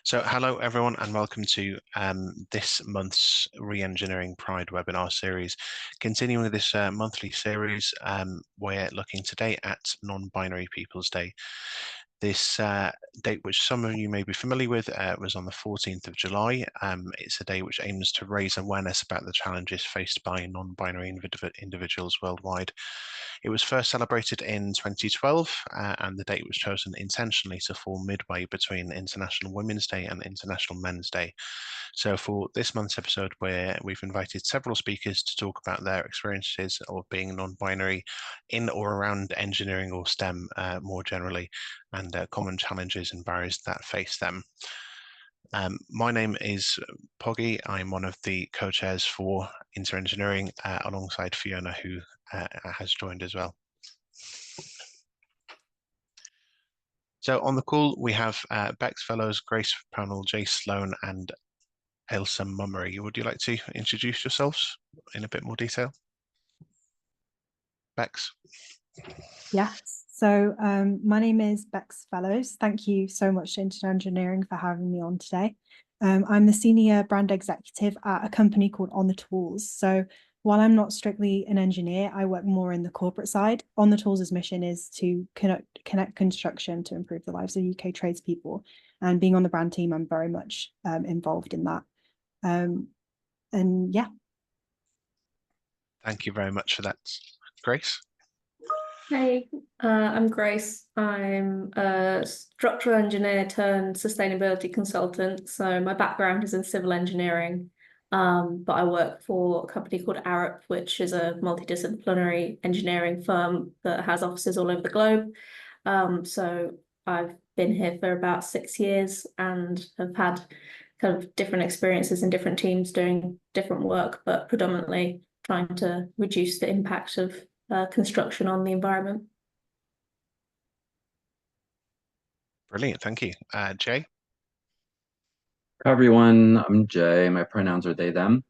So hello everyone and welcome to this month's Re-Engineering Pride webinar series. Continuing with this monthly series, we're looking today at Non-Binary People's Day. This date, which some of you may be familiar with, was on the 14th of July. It's a day which aims to raise awareness about the challenges faced by non-binary individuals worldwide. It was first celebrated in 2012, and the date was chosen intentionally to fall midway between International Women's Day and International Men's Day. So for this month's episode, we've invited several speakers to talk about their experiences of being non-binary in or around engineering or STEM more generally, and common challenges and barriers that face them. My name is Poggy. I'm one of the co-chairs for Inter-Engineering alongside Fiona, who has joined as well. So on the call, we have Bex Fellows, Grace Pownall, Jay Sloan, and Ailsa Mummery. Would you like to introduce yourselves in a bit more detail? Bex? Yes, so my name is Bex Fellows. Thank you so much to Inter-Engineering for having me on today. I'm the senior brand executive at a company called On the Tools. So while I'm not strictly an engineer, I work more in the corporate side. On the Tools' mission is to connect construction to improve the lives of UK tradespeople. And being on the brand team, I'm very much involved in that. And yeah. Thank you very much for that. Grace? Hey, I'm Grace. I'm a structural engineer turned sustainability consultant. So my background is in civil engineering, but I work for a company called Arup, which is a multidisciplinary engineering firm that has offices all over the globe. So I've been here for about 6 years and have had kind of different experiences in different teams doing different work, but predominantly trying to reduce the impact of construction on the environment. Brilliant, thank you. Jay? Hi everyone, I'm Jay. My pronouns are they, them.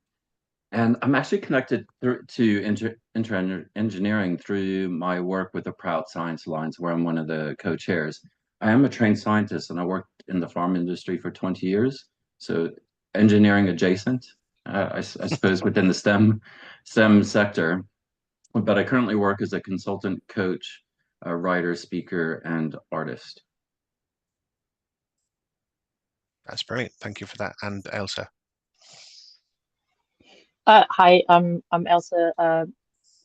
And I'm actually connected to Inter-Engineering through my work with the Proud Science Alliance, where I'm one of the co-chairs. I am a trained scientist and I worked in the farm industry for 20 years. So engineering adjacent, I suppose, within the STEM sector. But I currently work as a consultant, coach, a writer, speaker, and artist. That's brilliant. Thank you for that. And Ailsa? Hi, I'm Ailsa,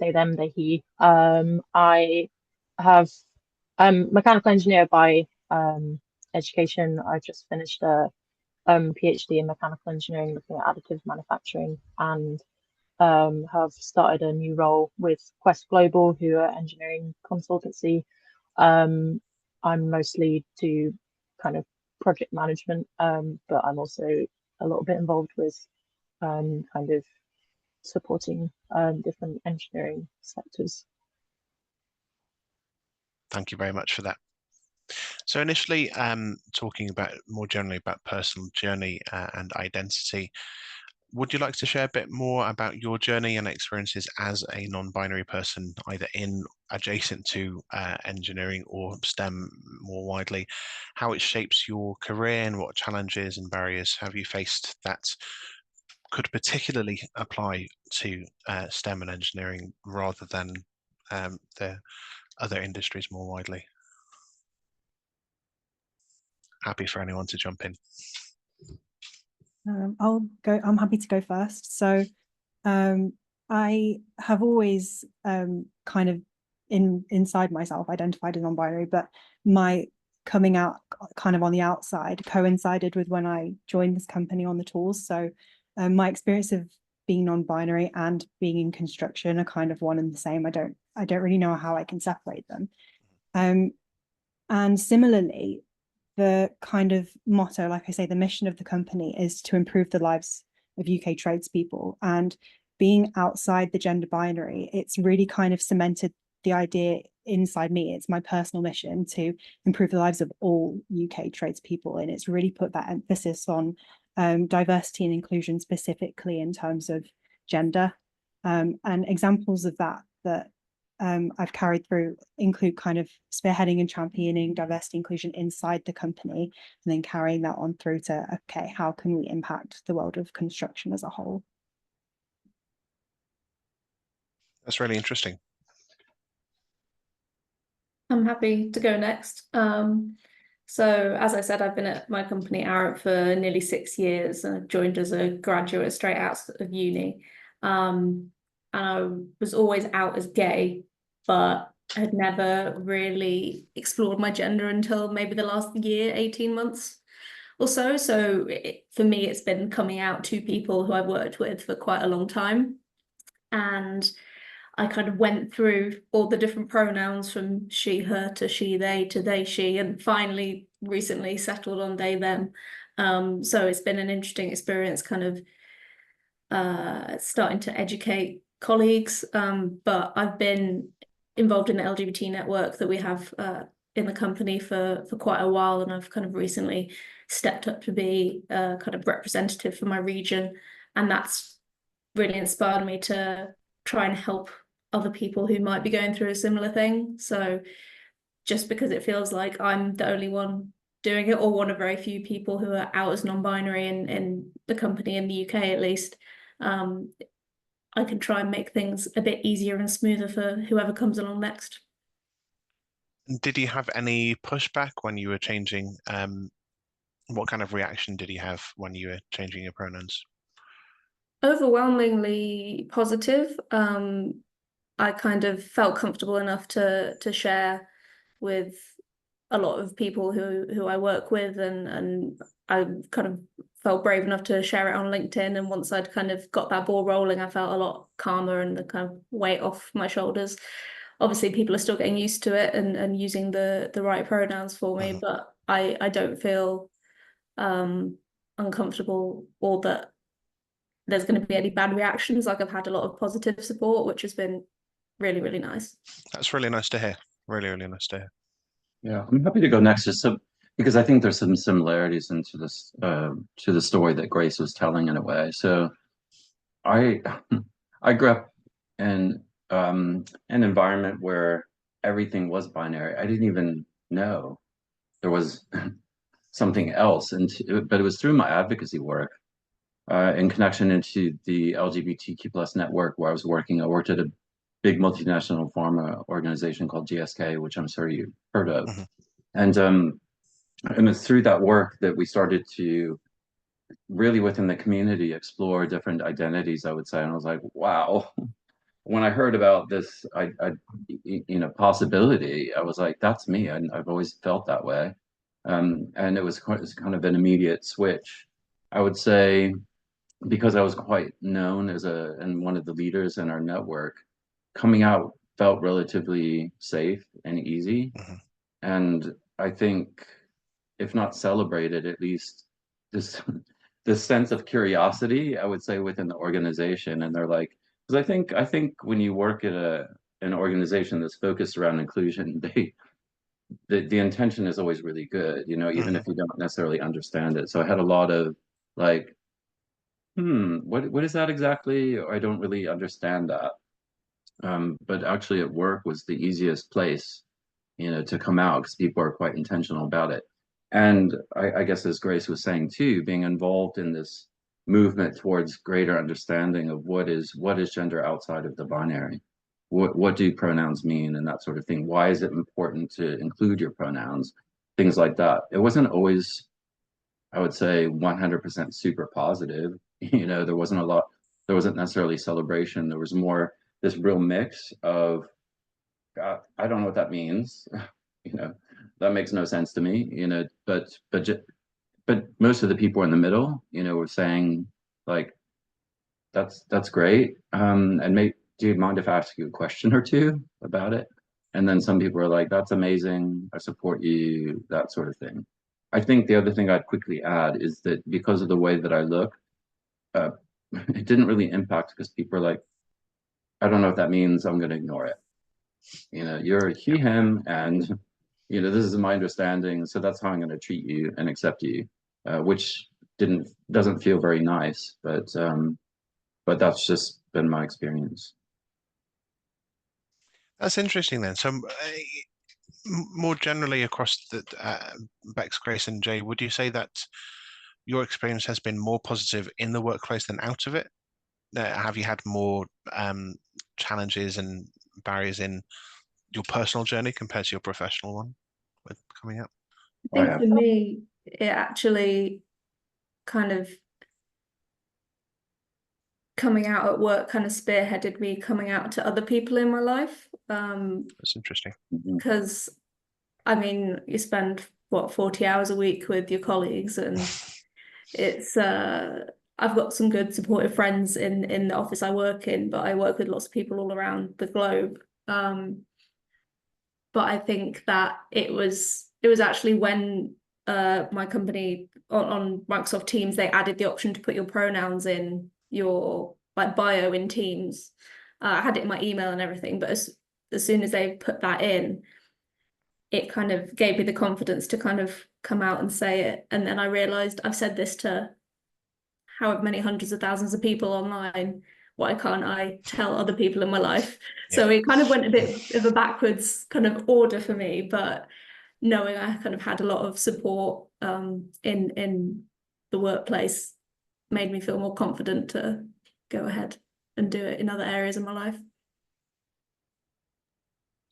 they, them, they, he. I have, I'm mechanical engineer by education. I just finished a PhD in mechanical engineering looking at additive manufacturing and have started a new role with Quest Global, who are engineering consultancy. I'm mostly to kind of project management, but I'm also a little bit involved with kind of supporting different engineering sectors. Thank you very much for that. So initially, talking about more generally about personal journey and identity, would you like to share a bit more about your journey and experiences as a non-binary person, either in adjacent to engineering or STEM more widely, how it shapes your career and what challenges and barriers have you faced that could particularly apply to STEM and engineering rather than the other industries more widely? Happy for anyone to jump in. I'll go. I'm happy to go first. So I have always kind of inside myself identified as non-binary, but my coming out kind of on the outside coincided with when I joined this company On the Tools. So my experience of being non-binary and being in construction are kind of one and the same. I don't really know how I can separate them. And similarly, the kind of motto, like I say, the mission of the company is to improve the lives of UK tradespeople. And being outside the gender binary, it's really kind of cemented the idea inside me. It's my personal mission to improve the lives of all UK tradespeople. And it's really put that emphasis on diversity and inclusion, specifically in terms of gender. And examples of that I've carried through include kind of spearheading and championing diversity inclusion inside the company, and then carrying that on through to, okay, how can we impact the world of construction as a whole? That's really interesting. I'm happy to go next. So as I said, I've been at my company Arup for nearly 6 years, and I joined as a graduate straight out of uni. And I was always out as gay, but had never really explored my gender until maybe the last year, 18 months or so. So for me, it's been coming out to people who I've worked with for quite a long time. And I kind of went through all the different pronouns from she, her to she, they to they, she, and finally recently settled on they, them. So it's been an interesting experience kind of starting to educate colleagues. But I've been involved in the LGBT network that we have in the company for quite a while, and I've kind of recently stepped up to be kind of representative for my region, and that's really inspired me to try and help other people who might be going through a similar thing. So just because it feels like I'm the only one doing it, or one of very few people who are out as non-binary in the company in the UK at least, I can try and make things a bit easier and smoother for whoever comes along next. Did you have any pushback when you were changing? What kind of reaction did you have when you were changing your pronouns? Overwhelmingly positive. I kind of felt comfortable enough to share with a lot of people who I work with, and I kind of felt brave enough to share it on LinkedIn. And once I'd kind of got that ball rolling, I felt a lot calmer and the kind of weight off my shoulders. Obviously, people are still getting used to it and using the right pronouns for me, but I don't feel uncomfortable or that there's going to be any bad reactions. Like, I've had a lot of positive support, which has been really, really nice. That's really nice to hear. Really, really nice to hear. Yeah, I'm happy to go next, just so because I think there's some similarities into this to the story that Grace was telling in a way. So I I grew up in an environment where everything was binary. I didn't even know there was something else, but it was through my advocacy work in connection into the LGBTQ plus network where I was working. I worked at a big multinational pharma organization called GSK, which I'm sure you've heard of. And it's through that work that we started to really within the community explore different identities, I would say. And I was like, wow. When I heard about this, possibility, I was like, that's me. I've always felt that way. And it was kind of an immediate switch. I would say, because I was quite known as and one of the leaders in our network, coming out felt relatively safe and easy. And I think, if not celebrated, at least this this sense of curiosity, I would say, within the organization. And they're like, because I think when you work at an organization that's focused around inclusion, the intention is always really good, even if you don't necessarily understand it. So I had a lot of like, what is that exactly? Or I don't really understand that. But actually at work was the easiest place, to come out, because people are quite intentional about it. And I guess, as Grace was saying too, being involved in this movement towards greater understanding of what is gender outside of the binary. What do pronouns mean, and that sort of thing? Why is it important to include your pronouns? Things like that. It wasn't always, I would say, 100% super positive. There wasn't necessarily celebration. There was more this real mix of, I don't know what that means. That makes no sense to me. But most of the people in the middle, were saying like, that's great. And do you mind if I ask you a question or two about it? And then some people are like, that's amazing. I support you, that sort of thing. I think the other thing I'd quickly add is that because of the way that I look, it didn't really impact, because people are like, I don't know what that means. I'm going to ignore it. You're a he, him, and this is my understanding, so that's how I'm going to treat you and accept you, which doesn't feel very nice, but that's just been my experience. That's interesting then. So more generally across the Bex, Grace and Jay, would you say that your experience has been more positive in the workplace than out of it? Have you had more challenges and barriers in your personal journey compared to your professional one with coming up? I think for me, it actually kind of coming out at work kind of spearheaded me coming out to other people in my life. That's interesting. Because I mean, you spend what 40 hours a week with your colleagues, and it's I've got some good supportive friends in the office I work in, but I work with lots of people all around the globe. But I think that it was actually when my company on Microsoft Teams, they added the option to put your pronouns in your like bio in Teams. I had it in my email and everything, but as soon as they put that in, it kind of gave me the confidence to kind of come out and say it. And then I realized I've said this to however many hundreds of thousands of people online. Why can't I tell other people in my life? So it kind of went a bit of a backwards kind of order for me, but knowing I kind of had a lot of support in the workplace made me feel more confident to go ahead and do it in other areas of my life.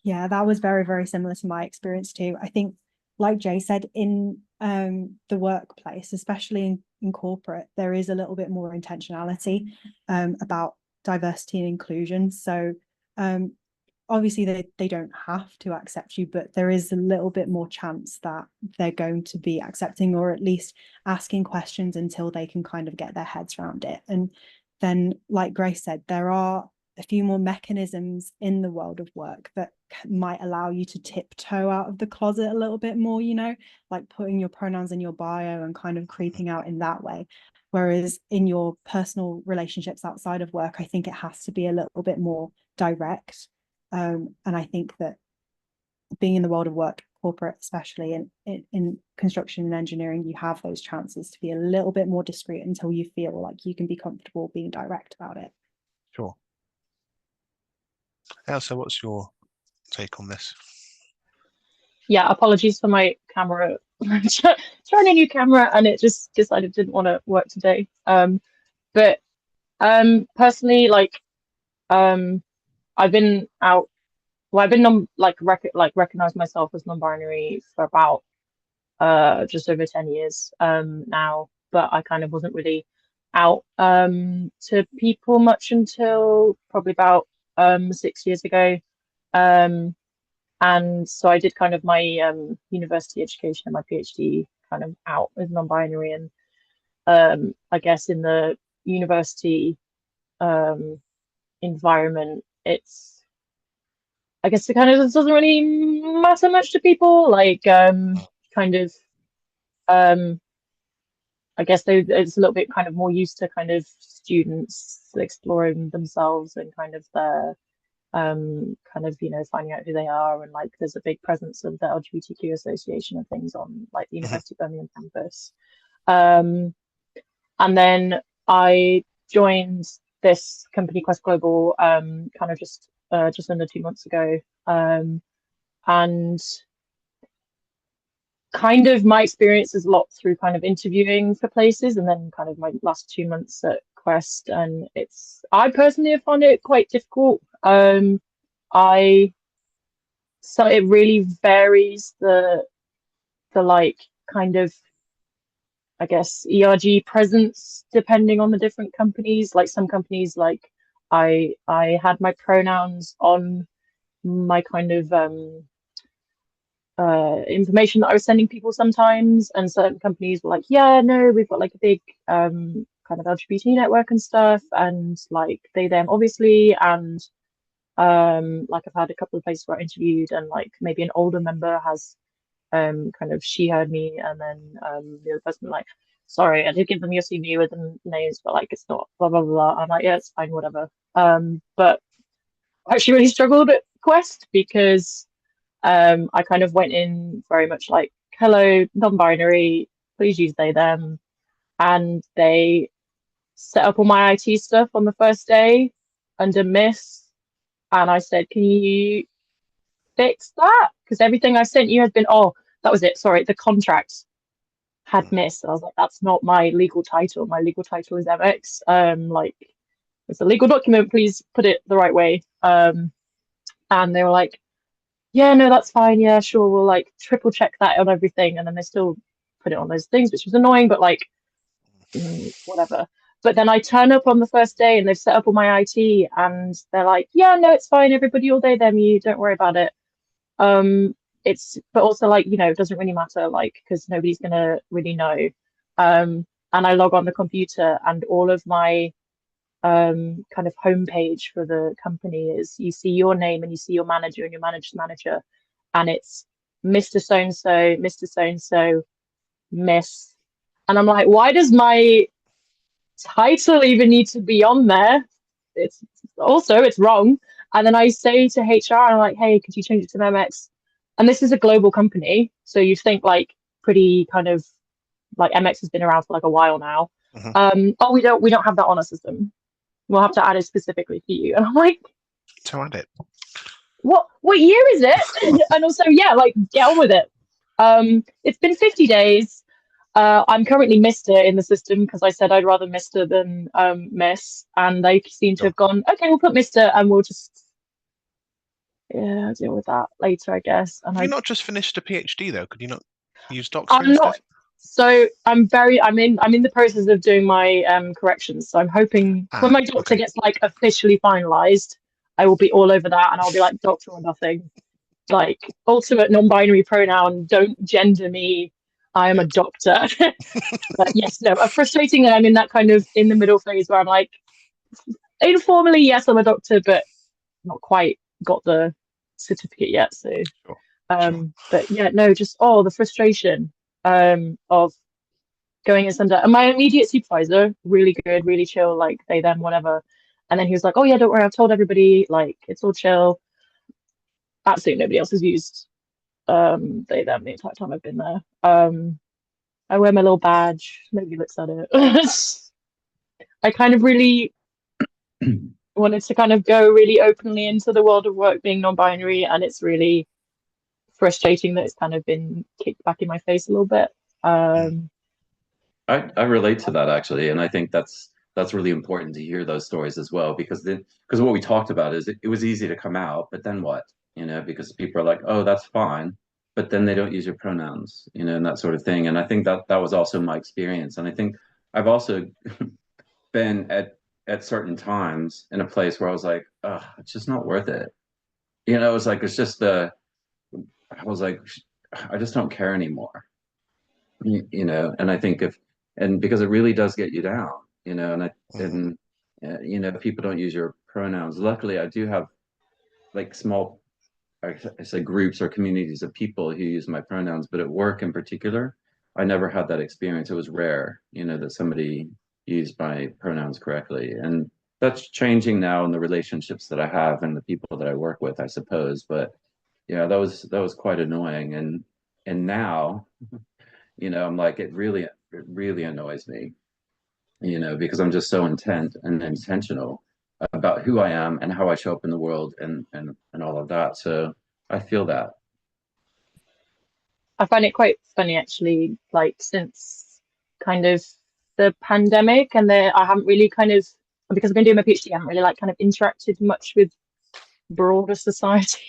Yeah, that was very, very similar to my experience too. I think, like Jay said, in the workplace, especially in corporate, there is a little bit more intentionality about diversity and inclusion. So obviously they don't have to accept you, but there is a little bit more chance that they're going to be accepting, or at least asking questions until they can kind of get their heads around it. And then, like Grace said, there are a few more mechanisms in the world of work that might allow you to tiptoe out of the closet a little bit more, you know, like putting your pronouns in your bio and kind of creeping out in that way. Whereas in your personal relationships outside of work, I think it has to be a little bit more direct. And I think that being in the world of work, corporate especially, in construction and engineering, you have those chances to be a little bit more discreet until you feel like you can be comfortable being direct about it. Sure. Elsa, what's your take on this? Yeah, apologies for my camera. Trying a new camera and it just decided it didn't want to work today. But personally, like I've been out. Well, I've been recognized myself as non-binary for about just over 10 years now, but I kind of wasn't really out to people much until probably about 6 years ago. And so I did kind of my university education and my PhD kind of out as non-binary, and I guess in the university environment, I guess it kind of doesn't really matter much to people. Like kind of I guess it's a little bit kind of more used to kind of students exploring themselves and kind of their kind of, you know, finding out who they are, and like there's a big presence of the LGBTQ association and things on like the University of Birmingham campus. And then I joined this company, Quest Global, kind of just under 2 months ago, and kind of my experience is a lot through kind of interviewing for places, and then kind of my last 2 months at Quest, and I personally have found it quite difficult. So it really varies the like kind of, I guess, ERG presence depending on the different companies. Like some companies, like I had my pronouns on my kind of information that I was sending people sometimes, and certain companies were like, yeah, no, we've got like a big kind of LGBT network and stuff, and like they them obviously, and like I've had a couple of places where I interviewed and like maybe an older member has kind of she heard me, and then the other person like, sorry, I did give them your CV with the names, but like it's not blah blah blah. I'm like, yeah, it's fine, whatever. But I actually really struggled at Quest because I kind of went in very much like, hello, non-binary, please use they them, and they set up all my IT stuff on the first day under Miss, and I said, can you fix that? Because everything I sent you has been, oh, that was it. Sorry, the contract had missed. I was like, that's not my legal title. My legal title is MX. Like, it's a legal document. Please put it the right way. And they were like, yeah, no, that's fine. Yeah, sure. We'll like triple check that on everything. And then they still put it on those things, which was annoying, but like, whatever. But then I turn up on the first day and they've set up all my IT and they're like, yeah, no, it's fine. Everybody all day, them, you don't worry about it. But also like, you know, it doesn't really matter, like, because nobody's gonna really know. And I log on the computer and all of my kind of homepage for the company is you see your name and you see your manager and your manager's manager, and it's Mr. So-and-so, Mr. So-and-so, Miss. And I'm like, why does my title even need to be on there? It's wrong. And then I say to HR, I'm like, hey, could you change it to MX? And this is a global company, so you'd think like pretty kind of like MX has been around for like a while now. Oh, we don't have that on our system. We'll have to add it specifically for you. And I'm like, to add it. What year is it? And also, yeah, like get on with it. It's been 50 days. I'm currently Mr. in the system because I said I'd rather Mr. than Miss, and they seem to have gone, okay, we'll put Mr. and we'll just deal with that later, I guess. And Have you not just finished a PhD though? Could you not use Doctor I'm instead? not. So I'm in the process of doing my corrections. So I'm hoping when my doctor gets like officially finalized, I will be all over that and I'll be like doctor or nothing. Like ultimate non-binary pronoun, don't gender me. I am a doctor. But yes, no, frustrating that I'm in that kind of in the middle phase where I'm like, informally, yes, I'm a doctor, but not quite got the certificate yet. So, but yeah, no, just the frustration of going as under. And my immediate supervisor, really good, really chill, like they, them, whatever. And then he was like, oh yeah, don't worry, I've told everybody, like it's all chill. Absolutely nobody else has used they, them the entire time I've been there. I wear my little badge, nobody looks at it. I kind of really wanted to kind of go really openly into the world of work being non-binary, and it's really frustrating that it's kind of been kicked back in my face a little bit. I relate to that actually, and I think that's really important to hear those stories as well, because what we talked about is it was easy to come out, but then what? You know, because people are like, oh, that's fine, but then they don't use your pronouns, you know, and that sort of thing. And I think that was also my experience, and I think I've also been at certain times in a place where I was like, oh, it's just not worth it. You know, it's like I was like, I just don't care anymore. You know, and I think because it really does get you down, you know, and you know, people don't use your pronouns. Luckily, I do have like small, I say groups or communities of people who use my pronouns, but at work in particular, I never had that experience. It was rare, you know, that somebody used my pronouns correctly. And that's changing now in the relationships that I have and the people that I work with, I suppose. But yeah, that was quite annoying. And now, you know, I'm like, it really annoys me, you know, because I'm just so intent and intentional about who I am and how I show up in the world and all of that. So I feel that. I find it quite funny actually, like since kind of the pandemic and I haven't really kind of, because I've been doing my PhD, I haven't really like kind of interacted much with broader society.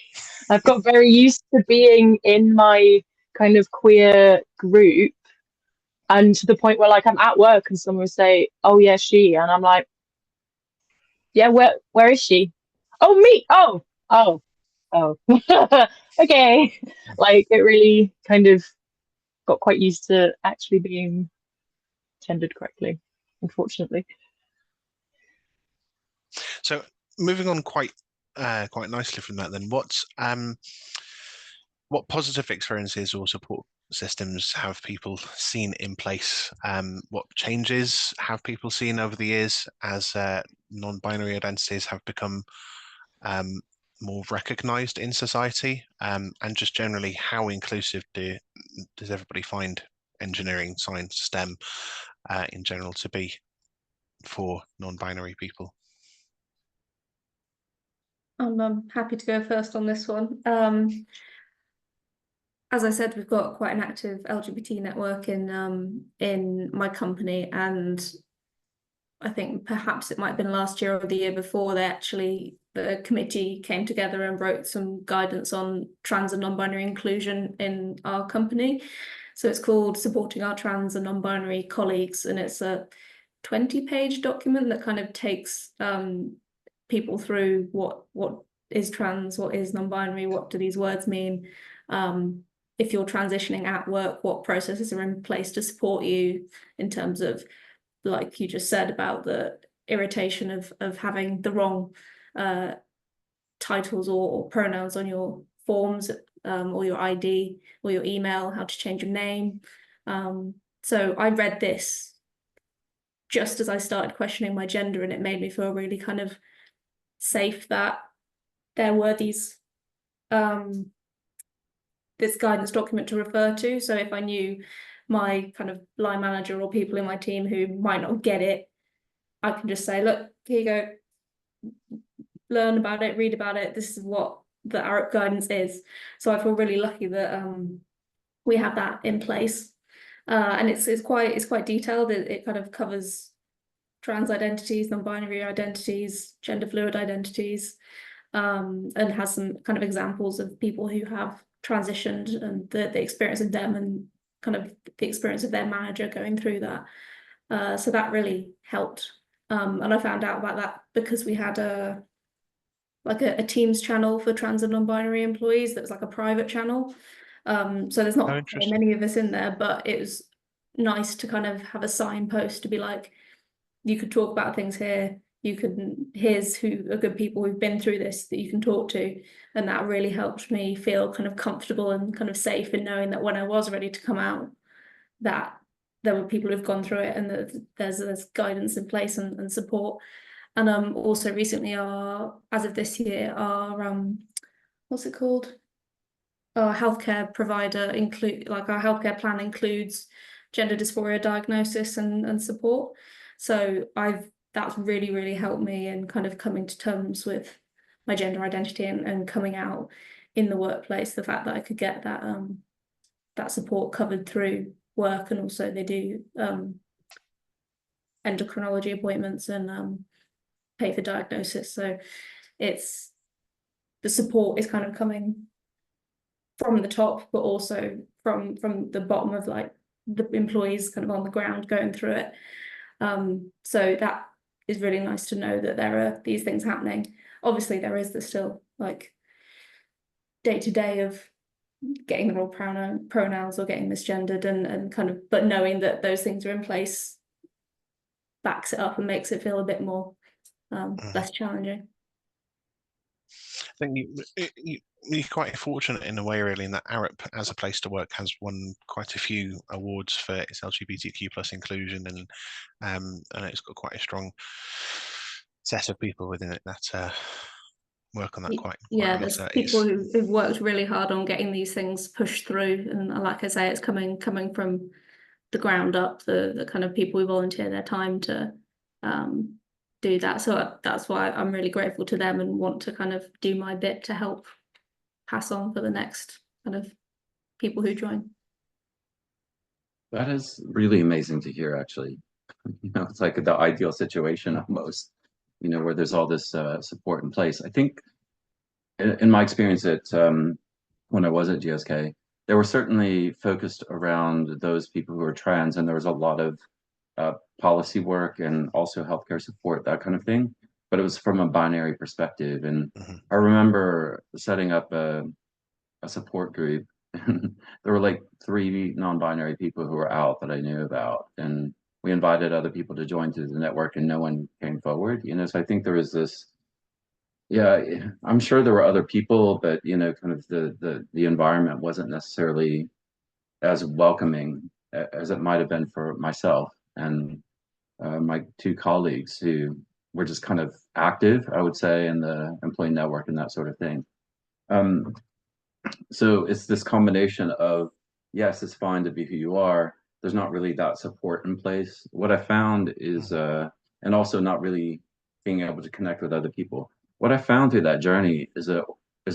I've got very used to being in my kind of queer group, and to the point where like I'm at work and someone will say, oh yeah, she, and I'm like, yeah, where is she? Oh, me. Oh okay. Like it really kind of got quite used to actually being gendered correctly, unfortunately. So moving on quite nicely from that, then what positive experiences or support systems have people seen in place? What changes have people seen over the years as non-binary identities have become more recognized in society? And just generally, how inclusive does everybody find engineering, science, STEM in general to be for non-binary people? I'm happy to go first on this one. As I said, we've got quite an active LGBT network in my company, and I think perhaps it might have been last year or the year before the committee came together and wrote some guidance on trans and non-binary inclusion in our company. So it's called Supporting Our Trans and Non-Binary Colleagues, and it's a 20-page document that kind of takes people through what is trans, what is non-binary, what do these words mean. If you're transitioning at work, what processes are in place to support you in terms of, like you just said, about the irritation of having the wrong titles or pronouns on your forms, or your ID or your email, how to change your name. So I read this just as I started questioning my gender, and it made me feel really kind of safe that there were these this guidance document to refer to. So if I knew my kind of line manager or people in my team who might not get it, I can just say, look, here you go, learn about it, read about it. This is what the ARUP guidance is. So I feel really lucky that we have that in place. And it's quite detailed. It kind of covers trans identities, non-binary identities, gender fluid identities, and has some kind of examples of people who have transitioned and the experience of them and kind of the experience of their manager going through that. So that really helped. And I found out about that because we had a Teams channel for trans and non-binary employees that was like a private channel. So there's not very many of us in there, but it was nice to kind of have a signpost to be like, you could talk about things here. Here's who are good people who've been through this that you can talk to. And that really helped me feel kind of comfortable and kind of safe in knowing that when I was ready to come out, that there were people who've gone through it and that there's guidance in place and support. And also recently as of this year, our what's it called? Our healthcare provider our healthcare plan includes gender dysphoria diagnosis and support. So that's really, really helped me in kind of coming to terms with my gender identity and coming out in the workplace. The fact that I could get that support covered through work, and also they do endocrinology appointments and pay for diagnosis. So the support is kind of coming from the top, but also from the bottom of like the employees kind of on the ground going through it. So that is really nice to know that there are these things happening. Obviously there is still like day-to-day of getting the wrong pronouns or getting misgendered and kind of, but knowing that those things are in place backs it up and makes it feel a bit more less challenging. I think you're quite fortunate in a way, really, in that ARUP as a place to work has won quite a few awards for its LGBTQ+ inclusion, and it's got quite a strong set of people within it that work on that quite there's people who've worked really hard on getting these things pushed through, and like I say, it's coming from the ground up, the kind of people who volunteer their time to do that. So that's why I'm really grateful to them and want to kind of do my bit to help pass on for the next kind of people who join. That is really amazing to hear, actually. It's like the ideal situation almost, where there's all this support in place. I think in my experience when I was at GSK, they were certainly focused around those people who are trans, and there was a lot of policy work and also healthcare support, that kind of thing. But it was from a binary perspective. And I remember setting up a support group. There were like 3 non-binary people who were out that I knew about. And we invited other people to join through the network, and no one came forward. So I think there was this, I'm sure there were other people, but kind of the environment wasn't necessarily as welcoming as it might have been for myself and my 2 colleagues who were just kind of active, I would say, in the employee network and that sort of thing. So it's this combination of, yes, it's fine to be who you are. There's not really that support in place. What I found is, and also not really being able to connect with other people. what I found through that journey is an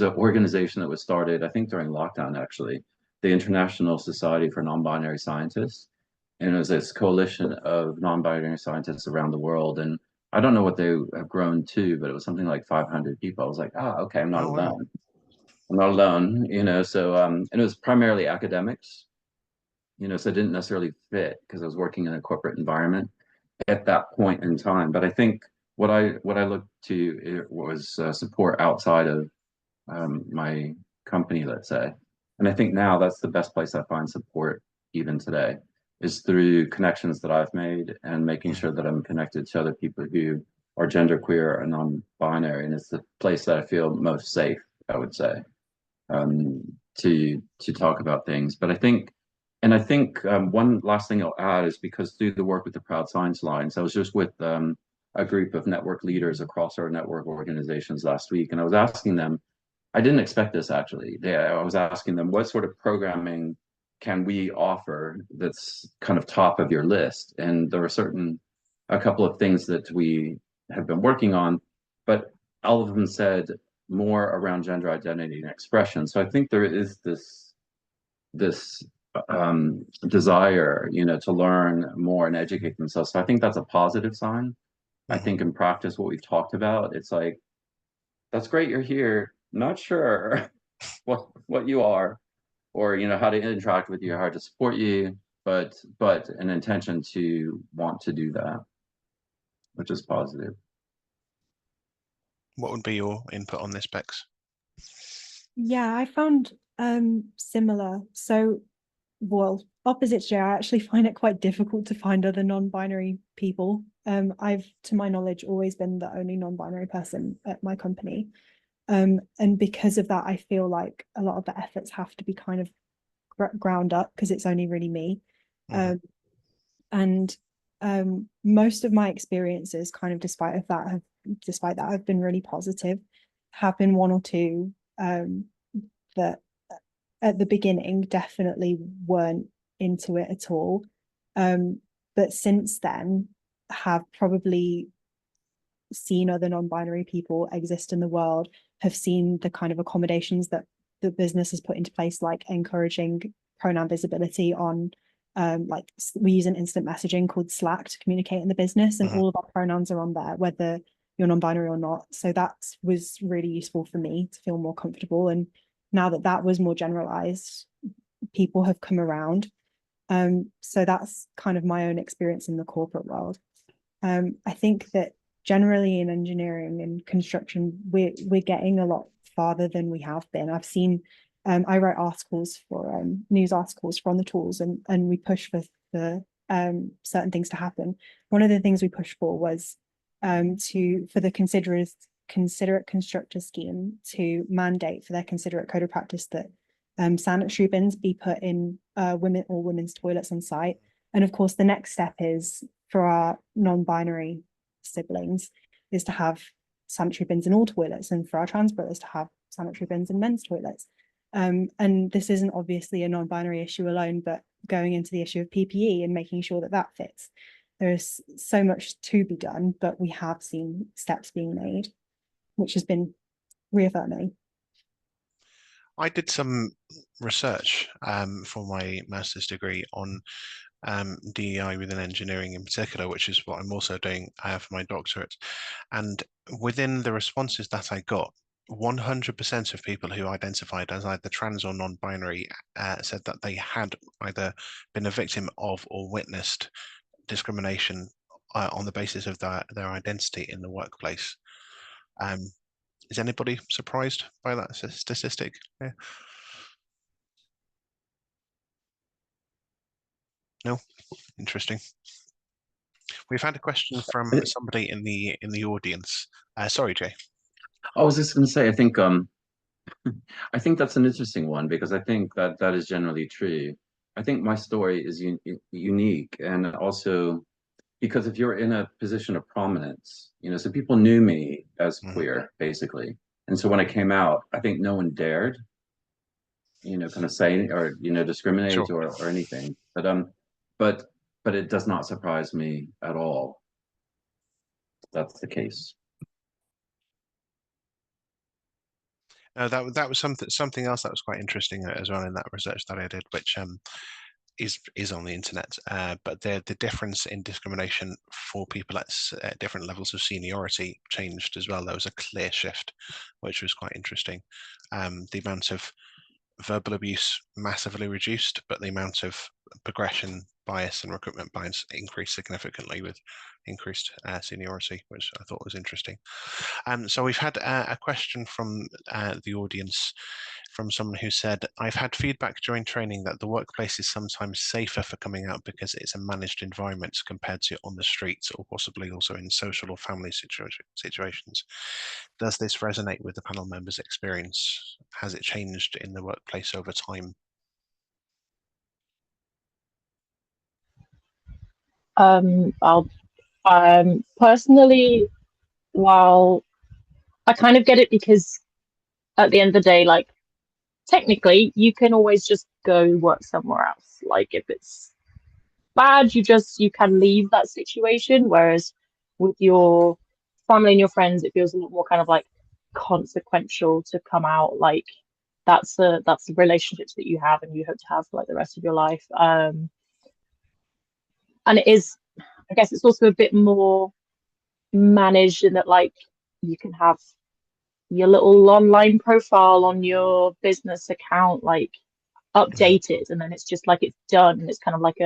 organization that was started, I think, during lockdown, actually, the International Society for Non-Binary Scientists. And it was this coalition of non-binary scientists around the world. And I don't know what they have grown to, but it was something like 500 people. I was like, oh, okay, I'm not Oh, wow. alone. I'm not alone, you know. So, and it was primarily academics, you know, so it didn't necessarily fit because I was working in a corporate environment at that point in time. But I think what I looked to was support outside of my company, let's say. And I think now that's the best place I find support even today is through connections that I've made and making sure that I'm connected to other people who are genderqueer and non-binary. And it's the place that I feel most safe, I would say, to talk about things. But I think one last thing I'll add is because through the work with the Proud Science Alliance, I was just with a group of network leaders across our network organizations last week, and I was asking them, I didn't expect this actually. I was asking them, what sort of programming can we offer that's kind of top of your list? And there were a couple of things that we have been working on, but all of them said more around gender identity and expression. So I think there is this desire, you know, to learn more and educate themselves. So I think that's a positive sign. I think in practice, what we've talked about, it's like, that's great, you're here. Not sure what you are, or you know how to interact with you, how to support you, but an intention to want to do that, which is positive. What would be your input on this, Bex? Yeah, I found similar. So, well, opposite Jay, I actually find it quite difficult to find other non-binary people. I've, to my knowledge, always been the only non-binary person at my company. And because of that, I feel like a lot of the efforts have to be kind of ground up because it's only really me. And most of my experiences, kind of despite that have been really positive. Have been one or two that at the beginning definitely weren't into it at all. But since then have probably seen other non-binary people exist in the world, have seen the kind of accommodations that the business has put into place, like encouraging pronoun visibility on like we use an instant messaging called Slack to communicate in the business, and all of our pronouns are on there, whether you're non-binary or not. So that was really useful for me to feel more comfortable. And now that was more generalized, people have come around. So that's kind of my own experience in the corporate world. I think that generally in engineering and construction, we're getting a lot farther than we have been. I've seen, I write articles for news articles for On the Tools, and we push for certain things to happen. One of the things we pushed for was for the considerate constructor scheme to mandate for their considerate code of practice that sanitary bins be put in women's toilets on site. And of course, the next step is for our non-binary siblings is to have sanitary bins in all toilets, and for our trans brothers to have sanitary bins in men's toilets. And this isn't obviously a non-binary issue alone, but going into the issue of PPE and making sure that fits. There's so much to be done, but we have seen steps being made, which has been reaffirming. I did some research for my master's degree on DEI within engineering in particular, which is what I'm also doing for my doctorate. And within the responses that I got, 100% of people who identified as either trans or non-binary said that they had either been a victim of or witnessed discrimination on the basis of their identity in the workplace. Is anybody surprised by that statistic? Yeah. No? Interesting. We've had a question from somebody in the audience. Sorry, Jay. I was just going to say, I think that's an interesting one because I think that is generally true. I think my story is unique, and also because if you're in a position of prominence, you know, so people knew me as queer basically, and so when I came out, I think no one dared, you know, kind of say or you know discriminate or anything. But it does not surprise me at all. That's the case. No, that was something else that was quite interesting as well in that research that I did, which is on the internet. But the difference in discrimination for people at different levels of seniority changed as well. There was a clear shift, which was quite interesting. The amount of verbal abuse massively reduced, but the amount of progression bias and recruitment bias increased significantly with increased seniority, which I thought was interesting. So we've had a question from the audience from someone who said, I've had feedback during training that the workplace is sometimes safer for coming out because it's a managed environment compared to on the streets, or possibly also in social or family situations. Does this resonate with the panel members' experience? Has it changed in the workplace over time? I'll personally, while I kind of get it, because at the end of the day, like, technically you can always just go work somewhere else. Like, if it's bad, you can leave that situation, whereas with your family and your friends, it feels a lot more kind of like consequential to come out. Like, that's the relationships that you have and you hope to have for like the rest of your life. And it is, I guess it's also a bit more managed in that, like, you can have your little online profile on your business account like updated, and then it's just like it's done, and it's kind of like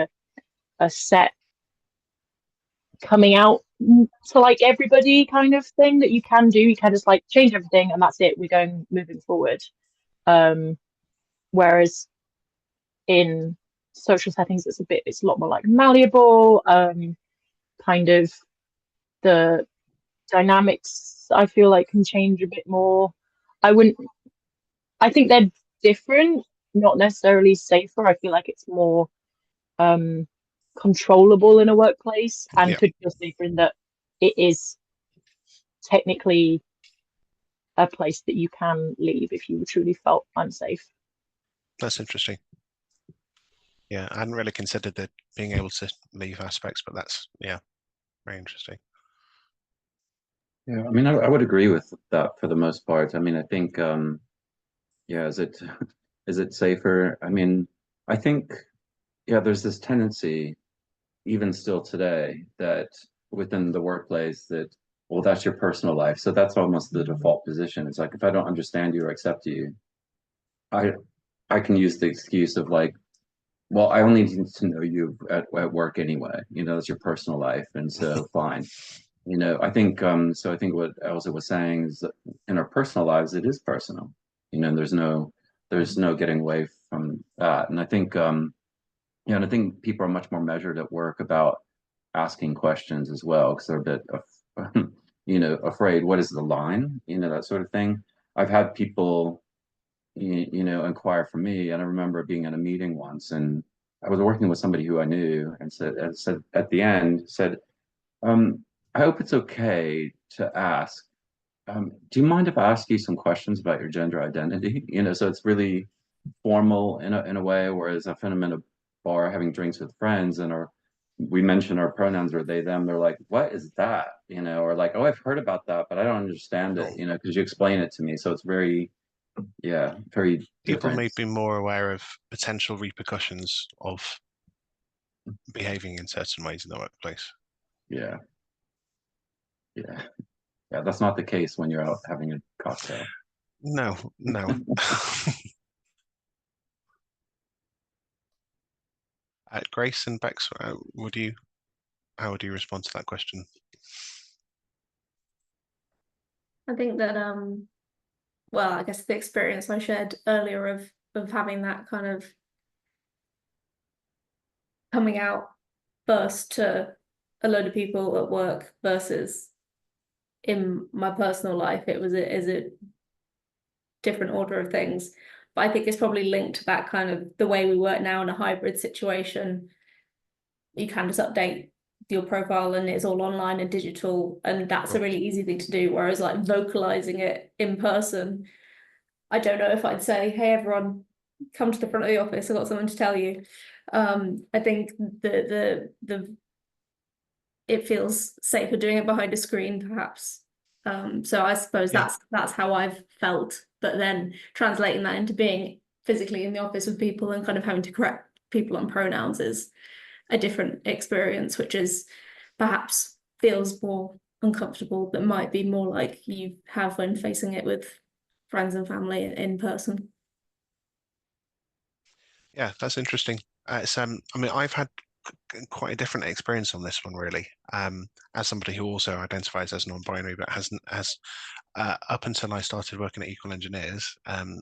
a set coming out to like everybody kind of thing that you can do. You can just like change everything and that's it, we're going moving forward. Whereas in social settings it's a lot more like malleable. Kind of the dynamics I feel like can change a bit more. I think they're different, not necessarily safer. I feel like it's more controllable in a workplace, and could feel safer in that it is technically a place that you can leave if you truly felt unsafe. That's interesting. Yeah, I hadn't really considered the being able to leave aspects, but that's, yeah, very interesting. Yeah, I mean, I would agree with that for the most part. I mean, I think, yeah, is it safer? I mean, I think, yeah, there's this tendency, even still today, that within the workplace that, well, that's your personal life. So that's almost the default position. It's like, if I don't understand you or accept you, I can use the excuse of like, well, I only need to know you at work anyway. You know, it's your personal life. And so fine. You know, I think so I think what Elsa was saying is that in our personal lives, it is personal. You know, there's no getting away from that. And I think yeah, and I think people are much more measured at work about asking questions as well, because they're a bit of, you know, afraid, what is the line? You know, that sort of thing. I've had people you know, inquire for me. And I remember being in a meeting once, and I was working with somebody who I knew, and said at the end, said, I hope it's okay to ask, do you mind if I ask you some questions about your gender identity? You know, so it's really formal in a way, whereas if I'm in a bar having drinks with friends and we mention our pronouns or they, them, they're like, what is that? You know, or like, oh, I've heard about that, but I don't understand it, you know, because you explain it to me. So it's very, yeah, very People different. may be more aware of potential repercussions of behaving in certain ways in the workplace. Yeah. Yeah. Yeah, that's not the case when you're out having a cocktail. No. Grace and Bex, how would you respond to that question? I think that well, I guess the experience I shared earlier of having that kind of coming out first to a load of people at work versus in my personal life, is a different order of things. But I think it's probably linked to that kind of the way we work now in a hybrid situation. You can just update your profile and it's all online and digital, and that's a really easy thing to do. Whereas like vocalizing it in person, I don't know if I'd say, hey everyone, come to the front of the office, I've got something to tell you. I think the it feels safer doing it behind a screen, perhaps. So I suppose Yeah. that's how I've felt, but then translating that into being physically in the office with people and kind of having to correct people on pronouns is a different experience, which is perhaps feels more uncomfortable, but might be more like you have when facing it with friends and family in person. Yeah, that's interesting. It's I mean, I've had quite a different experience on this one, really. As somebody who also identifies as non-binary, but has up until I started working at Equal Engineers,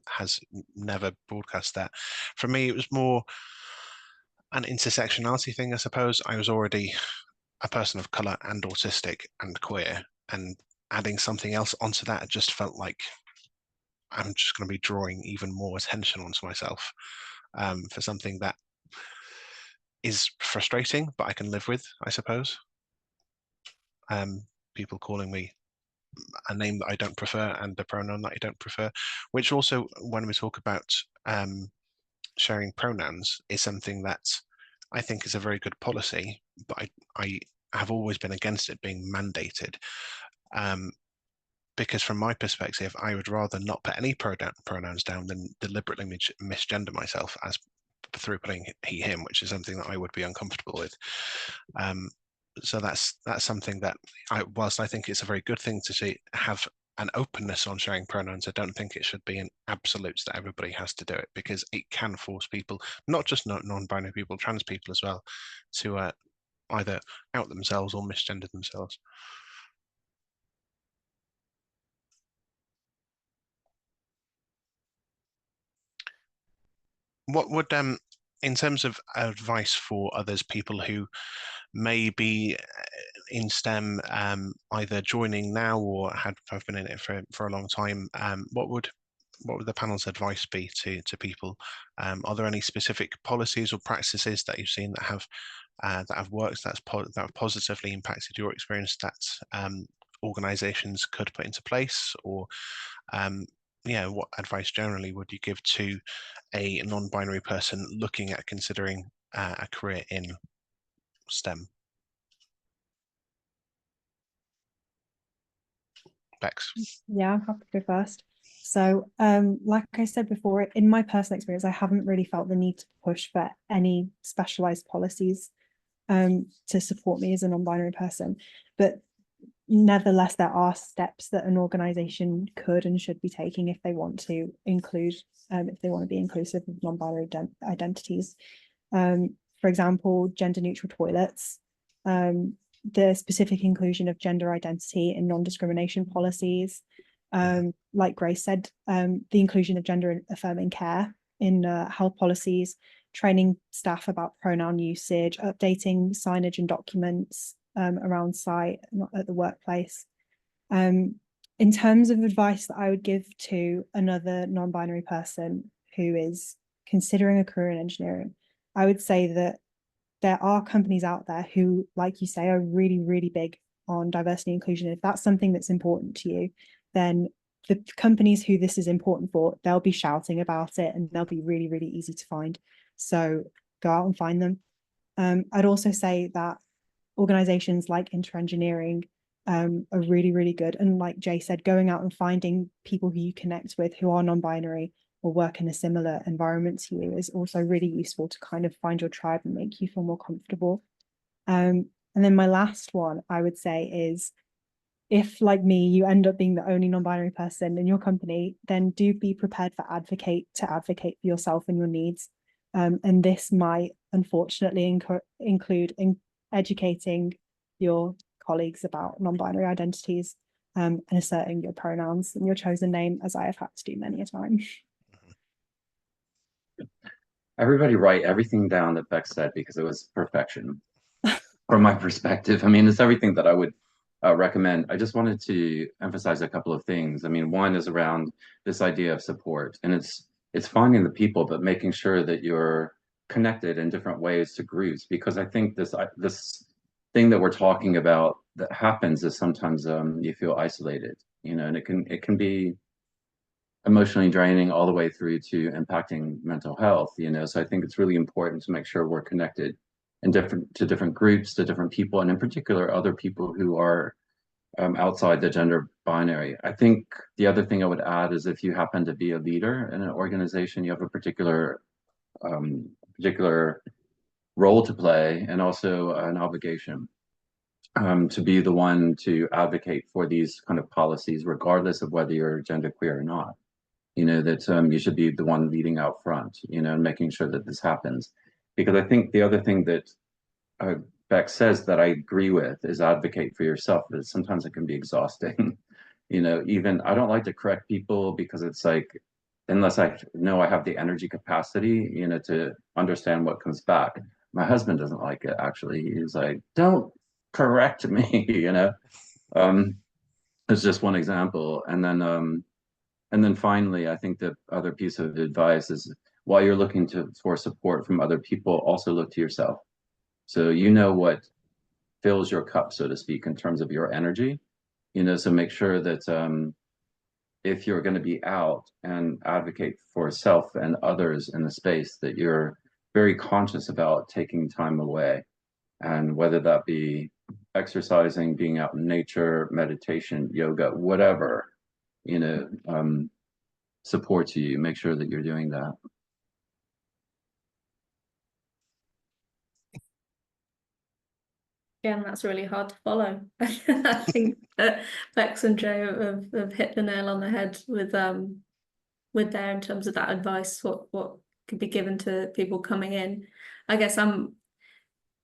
has never broadcast that. For me, it was more an intersectionality thing, I suppose. I was already a person of color and autistic and queer, and adding something else onto that just felt like I'm just going to be drawing even more attention onto myself for something that is frustrating, but I can live with, I suppose. People calling me a name that I don't prefer and a pronoun that I don't prefer, which also, when we talk about sharing pronouns, is something that I think is a very good policy, but I have always been against it being mandated. Because from my perspective, I would rather not put any pronouns down than deliberately misgender myself as through putting he, him, which is something that I would be uncomfortable with. So that's something that whilst I think it's a very good thing to have an openness on sharing pronouns, I don't think it should be an absolute that everybody has to do it, because it can force people, not just non-binary people, trans people as well, to either out themselves or misgender themselves. What would in terms of advice for others, people who may be in STEM, either joining now or have been in it for a long time, what would the panel's advice be to people? Are there any specific policies or practices that you've seen that have worked, that have positively impacted your experience, that organizations could put into place? Or yeah, what advice generally would you give to a non-binary person looking at considering a career in STEM? Bex. Yeah, I'm happy to go first. So, like I said before, in my personal experience, I haven't really felt the need to push for any specialized policies to support me as a non-binary person. But nevertheless, there are steps that an organization could and should be taking if they want to include, if they want to be inclusive of non-binary identities. For example, gender neutral toilets, the specific inclusion of gender identity in non-discrimination policies. Like Grace said, the inclusion of gender affirming care in health policies, training staff about pronoun usage, updating signage and documents around site, not at the workplace. In terms of advice that I would give to another non-binary person who is considering a career in engineering, I would say that there are companies out there who, like you say, are really, really big on diversity and inclusion. If that's something that's important to you, then the companies who this is important for, they'll be shouting about it and they'll be really, really easy to find. So go out and find them. I'd also say that organizations like Inter-Engineering are really, really good. And like Jay said, going out and finding people who you connect with who are non-binary or work in a similar environment to you is also really useful to kind of find your tribe and make you feel more comfortable. And then my last one, I would say, is if, like me, you end up being the only non-binary person in your company, then do be prepared to advocate for yourself and your needs. And this might unfortunately include educating your colleagues about non-binary identities and asserting your pronouns and your chosen name, as I have had to do many a time. Everybody write everything down that Beck said, because it was perfection from my perspective. I mean, it's everything that I would recommend. I just wanted to emphasize a couple of things. I mean, one is around this idea of support, and it's finding the people, but making sure that you're connected in different ways to groups, because I think this thing that we're talking about that happens is sometimes you feel isolated, you know, and it can be emotionally draining all the way through to impacting mental health, you know. So I think it's really important to make sure we're connected in different groups, to different people, and in particular other people who are outside the gender binary. I think the other thing I would add is if you happen to be a leader in an organization, you have a particular role to play and also an obligation to be the one to advocate for these kind of policies, regardless of whether you're genderqueer or not. You know, that you should be the one leading out front, you know, and making sure that this happens. Because I think the other thing that Beck says that I agree with is advocate for yourself, but sometimes it can be exhausting. You know, even I don't like to correct people because it's like, unless I know I have the energy capacity, you know, to understand what comes back. My husband doesn't like it, actually. He's like, don't correct me, you know. It's just one example. And then finally, I think the other piece of advice is while you're looking for support from other people, also look to yourself. So you know what fills your cup, so to speak, in terms of your energy, you know, so make sure that if you're going to be out and advocate for self and others in the space, that you're very conscious about taking time away. And whether that be exercising, being out in nature, meditation, yoga, whatever, you know, supports you, make sure that you're doing that. Yeah, and that's really hard to follow. I think that Bex and Joe have hit the nail on the head with there in terms of that advice, what could be given to people coming in. I guess I'm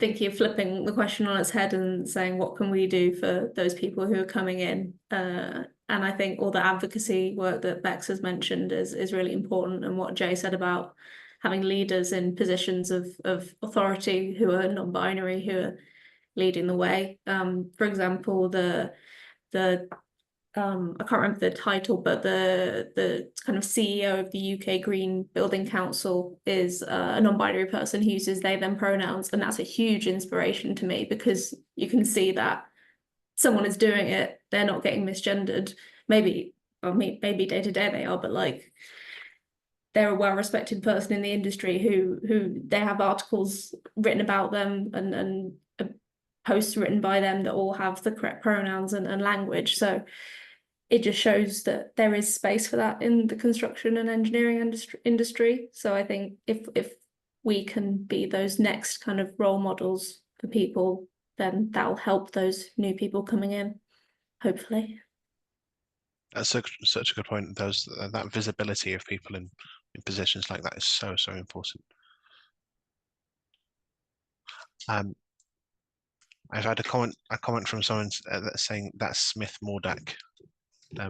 thinking of flipping the question on its head and saying, what can we do for those people who are coming in? And I think all the advocacy work that Bex has mentioned is really important, and what Jay said about having leaders in positions of authority who are non-binary, who are leading the way. For example, the I can't remember the title, but the kind of CEO of the UK Green Building Council is a non-binary person who uses they them pronouns, and that's a huge inspiration to me, because you can see that someone is doing it, they're not getting misgendered. Maybe day to day they are, but like they're a well-respected person in the industry who they have articles written about them and posts written by them that all have the correct pronouns and language. So it just shows that there is space for that in the construction and engineering industry. So I think if we can be those next kind of role models for people, then that'll help those new people coming in, hopefully. That's such a good point. That visibility of people in positions like that is so important. I've had a comment from someone that's saying that Smith Mordack,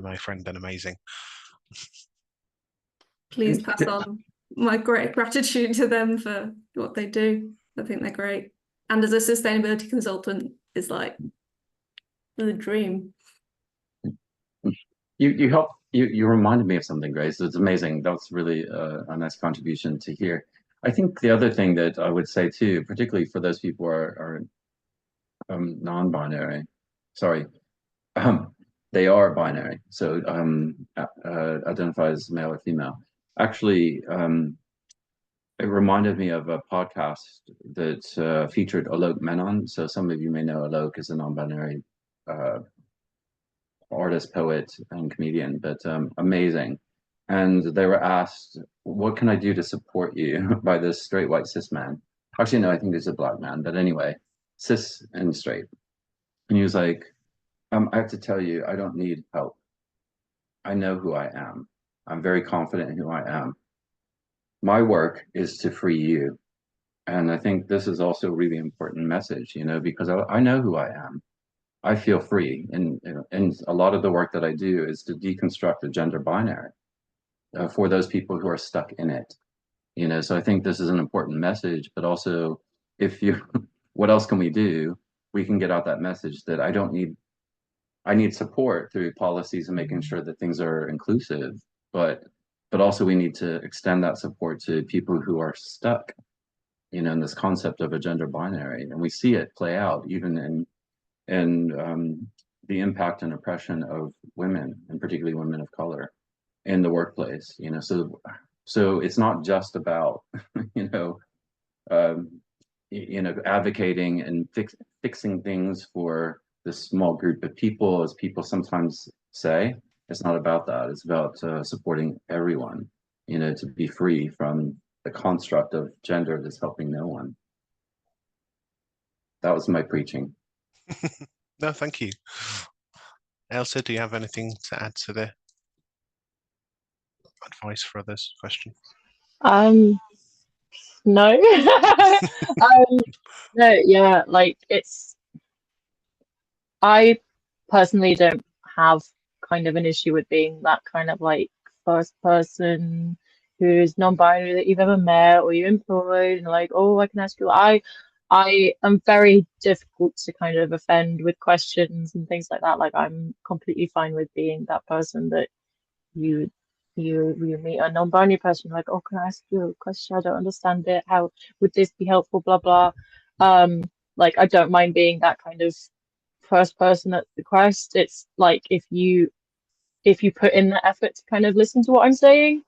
my friend, and amazing. Please pass on my great gratitude to them for what they do. I think they're great. And as a sustainability consultant, it's like the dream. You reminded me of something, Grace. It's amazing. That's really a nice contribution to hear. I think the other thing that I would say too, particularly for those people who are non-binary, sorry, they are binary, so identify as male or female. Actually, it reminded me of a podcast that featured Alok Menon. So some of you may know Alok is a non-binary artist, poet, and comedian, but amazing. And they were asked, what can I do to support you by this straight white cis man? Actually, no, I think he's a black man, but anyway, cis and straight. And he was like, I have to tell you, I don't need help. I know who I am. I'm very confident in who I am. My work is to free you. And I think this is also a really important message, you know, because I know who I am. I feel free. And a lot of the work that I do is to deconstruct the gender binary for those people who are stuck in it. You know, so I think this is an important message, but also what else can we do? We can get out that message that I need support through policies and making sure that things are inclusive, but also we need to extend that support to people who are stuck, you know, in this concept of a gender binary. And we see it play out even in the impact and oppression of women, and particularly women of color in the workplace, you know, so it's not just about, advocating and fixing things for this small group of people, as people sometimes say. It's not about that. It's about supporting everyone, you know, to be free from the construct of gender that's helping no one. That was my preaching. No, thank you. Elsa, do you have anything to add to the advice for others question? No. No, yeah, like I personally don't have kind of an issue with being that kind of like first person who's non-binary that you've ever met or you employed and like, oh, I can ask you. I am very difficult to kind of offend with questions and things like that. Like I'm completely fine with being that person that you you meet a non-binary person like, oh, can I ask you a question? I don't understand it. How would this be helpful? Blah blah. Like I don't mind being that kind of first person at the quest. It's like if you put in the effort to kind of listen to what I'm saying.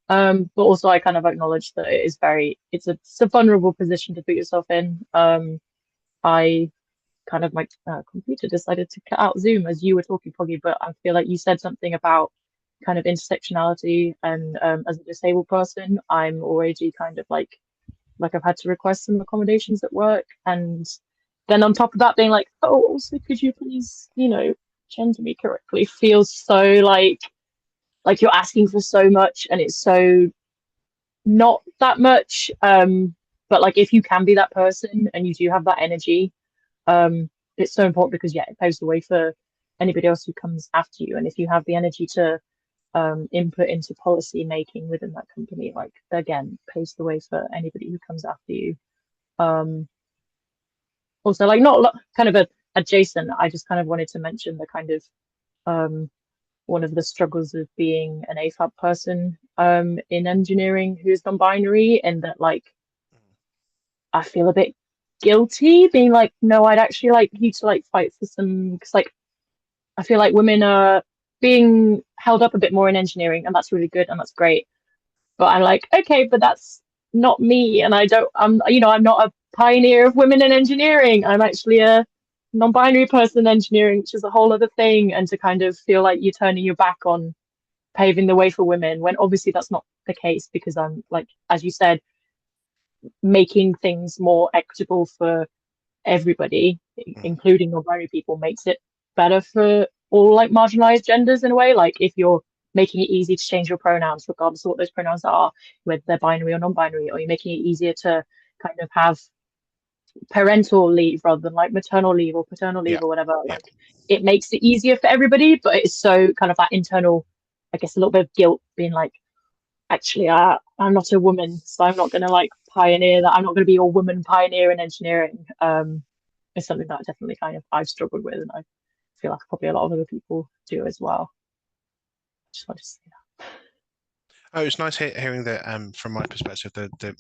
But also I kind of acknowledge that it's a vulnerable position to put yourself in. I kind of my computer decided to cut out Zoom as you were talking, Poggy, but I feel like you said something about kind of intersectionality, and as a disabled person, I'm already kind of like I've had to request some accommodations at work, and then on top of that being like, oh, also could you please, gender me correctly, feels so like you're asking for so much and it's so not that much. But like if you can be that person and you do have that energy, it's so important because it paves the way for anybody else who comes after you. And if you have the energy to input into policy making within that company, like again, paves the way for anybody who comes after you. Also, like not kind of adjacent, I just kind of wanted to mention the kind of one of the struggles of being an AFAB person in engineering who's non-binary, and that like I feel a bit guilty being like, no, I'd actually like you to like fight for some, because like I feel like women are being held up a bit more in engineering, and that's really good and that's great. But I'm like, okay, but that's not me, and I'm not a pioneer of women in engineering. I'm actually a non-binary person in engineering, which is a whole other thing. And to kind of feel like you're turning your back on paving the way for women, when obviously that's not the case, because I'm like, as you said, making things more equitable for everybody, including non-binary people, makes it better for all like marginalized genders in a way. Like if you're making it easy to change your pronouns regardless of what those pronouns are, whether they're binary or non-binary, or you're making it easier to kind of have parental leave rather than like maternal leave or paternal leave or whatever, like it makes it easier for everybody. But it's so kind of that internal, I guess, a little bit of guilt being like, actually I'm not a woman, so I'm not going to like pioneer that. I'm not going to be a woman pioneer in engineering. It's something that definitely kind of I've struggled with, and I feel like probably a lot of other people do as well. Just want to say that. Oh, it's nice hearing that from my perspective, the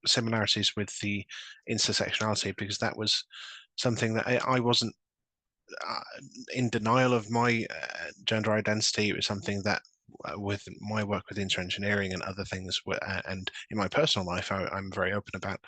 similarities with the intersectionality, because that was something that I wasn't in denial of my gender identity. It was something that with my work with inter-engineering and other things, and in my personal life, I'm very open about.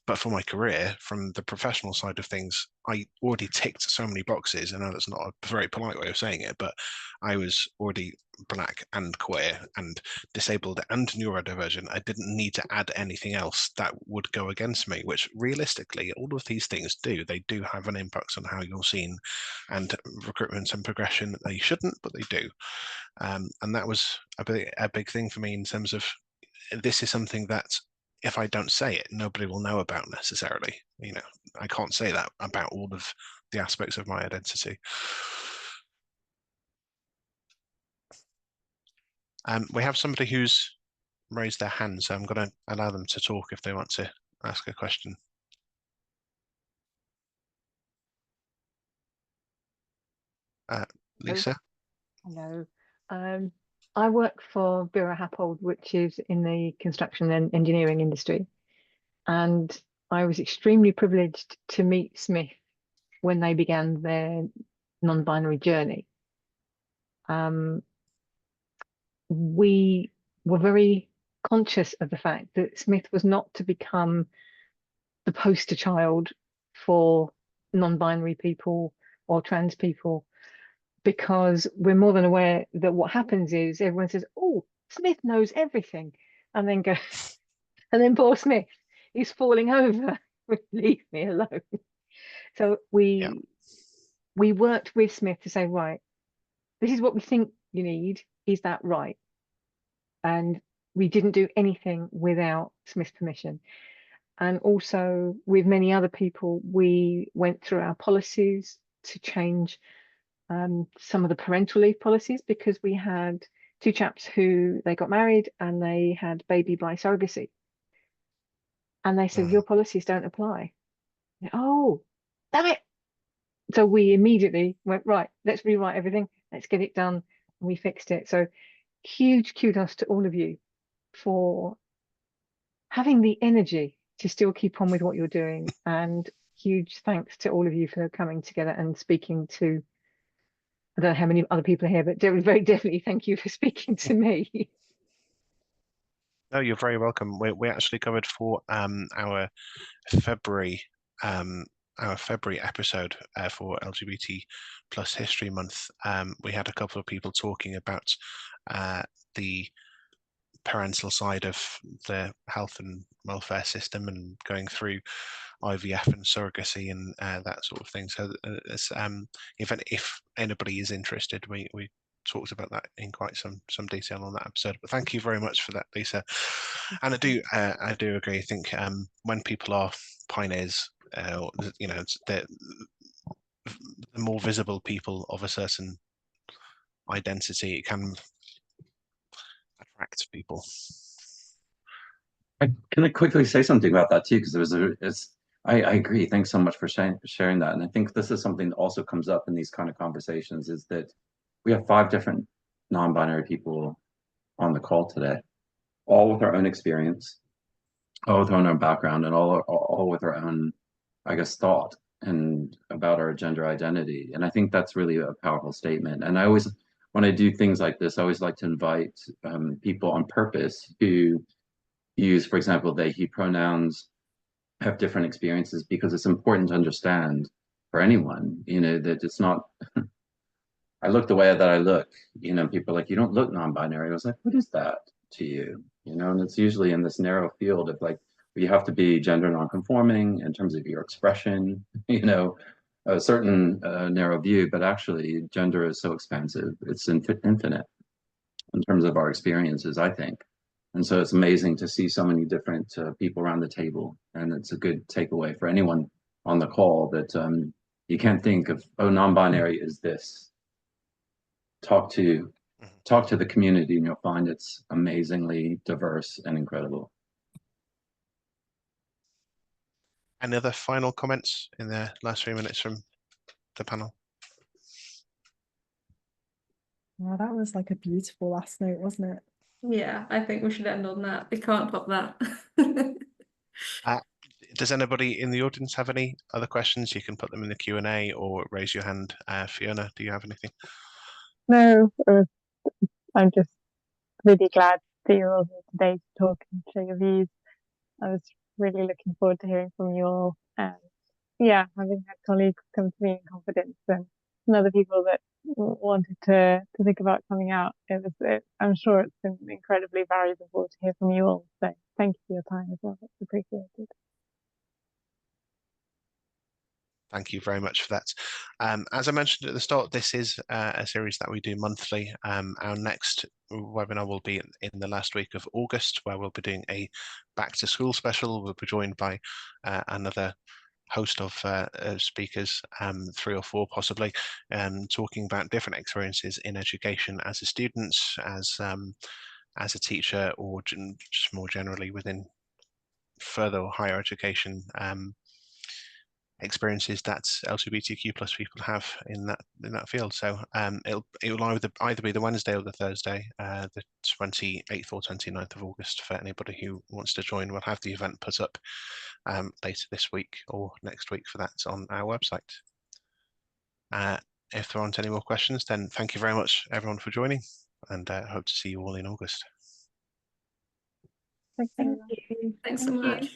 But for my career, from the professional side of things, I already ticked so many boxes. I know that's not a very polite way of saying it, but I was already Black and queer and disabled and neurodivergent. I didn't need to add anything else that would go against me, which realistically, all of these things do. They do have an impact on how you're seen, and recruitment and progression. They shouldn't, but they do. And that was a big thing for me in terms of, this is something that if I don't say it, nobody will know about necessarily. I can't say that about all of the aspects of my identity. We have somebody who's raised their hand, so I'm going to allow them to talk if they want to ask a question. Lisa? Hello. I work for Buro Happold, which is in the construction and engineering industry. And I was extremely privileged to meet Smith when they began their non-binary journey. We were very conscious of the fact that Smith was not to become the poster child for non-binary people or trans people, because we're more than aware that what happens is everyone says, "Oh, Smith knows everything," and then and then poor Smith is falling over. Leave me alone. So we worked with Smith to say, right, this is what we think you need. Is that right? And we didn't do anything without Smith's permission. And also with many other people, we went through our policies to change some of the parental leave policies, because we had two chaps who they got married and they had baby by surrogacy. And they said, your policies don't apply. Oh, damn it. So we immediately went, right, let's rewrite everything. Let's get it done. And we fixed it. So huge kudos to all of you for having the energy to still keep on with what you're doing. And huge thanks to all of you for coming together and speaking to, I don't know how many other people are here, but very definitely thank you for speaking to me. No, you're very welcome. We actually covered for our February episode for LGBT plus History Month. We had a couple of people talking about the parental side of the health and welfare system and going through IVF and surrogacy and that sort of thing. So if anybody is interested, we talked about that in quite some detail on that episode. But thank you very much for that, Lisa. And I do agree. I think when people are pioneers, you know, the more visible people of a certain identity, it can attract people. Can I quickly say something about that too? Because I agree. Thanks so much for sharing that. And I think this is something that also comes up in these kind of conversations, is that we have 5 different non-binary people on the call today, all with our own experience, all with our own background, and all with our own, I guess, thought and about our gender identity. And I think that's really a powerful statement. And I always, when I do things like this, I always like to invite people on purpose who use, for example, they, he pronouns, have different experiences, because it's important to understand for anyone, you know, that it's not, I look the way that I look, you know, people are like, you don't look non-binary. I was like, what is that to you? You know, and it's usually in this narrow field of like, you have to be gender non-conforming in terms of your expression, you know, a certain narrow view, but actually gender is so expansive. It's infinite in terms of our experiences, I think. And so it's amazing to see so many different people around the table. And it's a good takeaway for anyone on the call that you can't think of, oh, non-binary is this. Talk to the community and you'll find it's amazingly diverse and incredible. Any other final comments in the last 3 minutes from the panel? Wow, that was like a beautiful last note, wasn't it? Yeah, I think we should end on that. We can't top that. Does anybody in the audience have any other questions? You can put them in the Q&A or raise your hand. Fiona, do you have anything? No, I'm just really glad that you're all here today to talk and share your views. I was really looking forward to hearing from you all. And yeah, having had colleagues come to me in confidence and other people that wanted to think about coming out, I'm sure it's been incredibly valuable to hear from you all. So thank you for your time as well. It's appreciated. Thank you very much for that. As I mentioned at the start, this is a series that we do monthly. Our next webinar will be in the last week of August, where we'll be doing a back to school special. We'll be joined by another host of speakers, 3 or 4 possibly, talking about different experiences in education as a student, as a teacher, or just more generally within further or higher education. Experiences that LGBTQ plus people have in that field. So it will either be the Wednesday or the Thursday, the 28th or 29th of August, for anybody who wants to join. We'll have the event put up later this week or next week for that on our website. If there aren't any more questions, then thank you very much everyone for joining, and hope to see you all in August. Thank Thank you. you. Thanks so much.